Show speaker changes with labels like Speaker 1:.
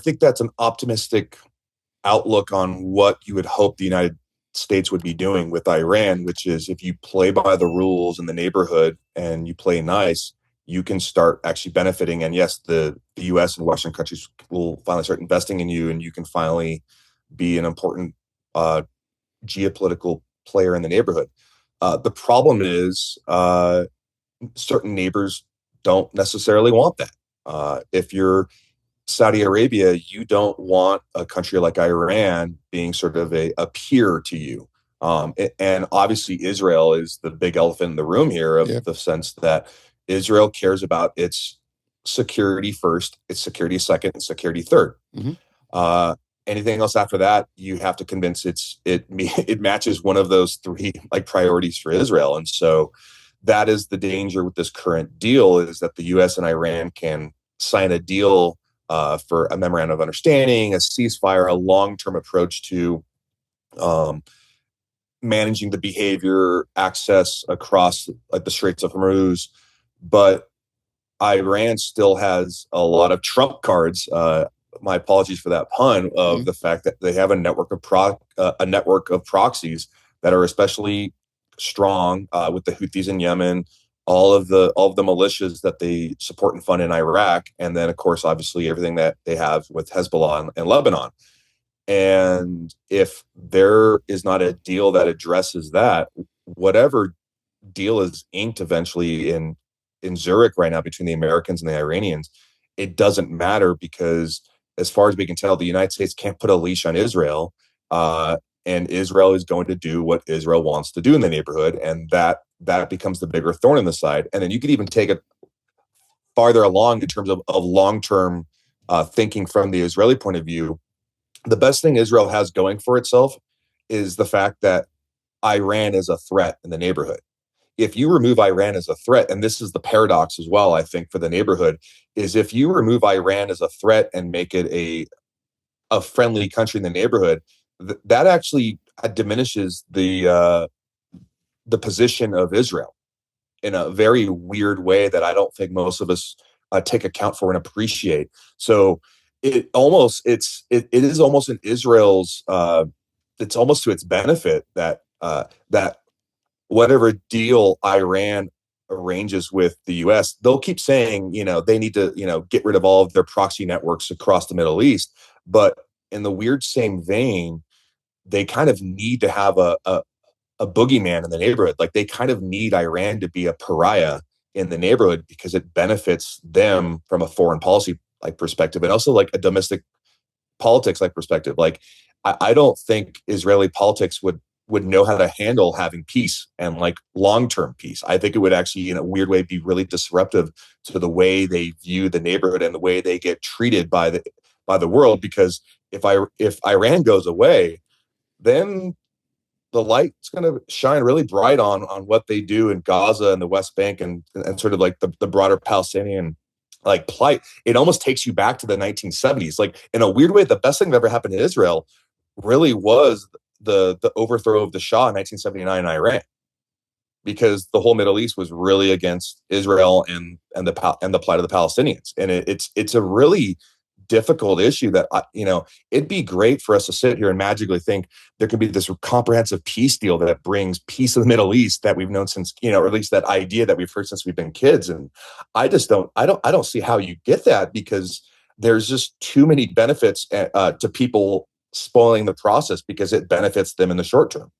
Speaker 1: think that's an optimistic outlook on what you would hope the United States would be doing with Iran, which is if you play by the rules in the neighborhood and you play nice, you can start actually benefiting. And yes, the US and Western countries will finally start investing in you, and you can finally be an important geopolitical player in the neighborhood. The problem is certain neighbors don't necessarily want that. If you're Saudi Arabia, you don't want a country like Iran being sort of a peer to you. And obviously, Israel is the big elephant in the room here, of the sense that Israel cares about its security first, its security second, and security third. Anything else after that, you have to convince it matches one of those three like priorities for Israel. And so that is the danger with this current deal, is that the U.S. and Iran can sign a deal for a memorandum of understanding, a ceasefire, a long-term approach to managing the behavior, access across like the Straits of Hormuz. But Iran still has a lot of trump cards. My apologies for that pun, of the fact that they have a network of proxies that are especially strong with the Houthis in Yemen, all of the militias that they support and fund in Iraq, and then of course obviously everything that they have with Hezbollah and Lebanon. And if there is not a deal that addresses that, whatever deal is inked eventually in Zurich right now between the Americans and the Iranians, it doesn't matter, because as far as we can tell, the United States can't put a leash on Israel, and Israel is going to do what Israel wants to do in the neighborhood, and that becomes the bigger thorn in the side. And then you could even take it farther along in terms of long-term thinking from the Israeli point of view. The best thing Israel has going for itself is the fact that Iran is a threat in the neighborhood. If you remove Iran as a threat, and this is the paradox as well, I think, for the neighborhood, is if you remove Iran as a threat and make it a friendly country in the neighborhood, that actually diminishes the position of Israel in a very weird way that I don't think most of us take account for and appreciate. So it is almost in Israel's it's almost to its benefit that that whatever deal Iran arranges with the US, they'll keep saying, they need to, get rid of all of their proxy networks across the Middle East. But in the weird same vein, they kind of need to have a boogeyman in the neighborhood. Like they kind of need Iran to be a pariah in the neighborhood, because it benefits them from a foreign policy like perspective, and also like a domestic politics like perspective. Like I don't think Israeli politics would know how to handle having peace and like long-term peace. I think it would actually, in a weird way, be really disruptive to the way they view the neighborhood and the way they get treated by the world. Because if Iran goes away, then the light's going to shine really bright on what they do in Gaza and the West Bank and sort of like the broader Palestinian like plight. It almost takes you back to the 1970s. Like in a weird way, the best thing that ever happened to Israel really was the overthrow of the Shah in 1979 in Iran, because the whole Middle East was really against Israel and the plight of the Palestinians. And it's a really difficult issue that, it'd be great for us to sit here and magically think there could be this comprehensive peace deal that brings peace in the Middle East that we've known since, or at least that idea that we've heard since we've been kids. And I don't see how you get that, because there's just too many benefits to people spoiling the process because it benefits them in the short term.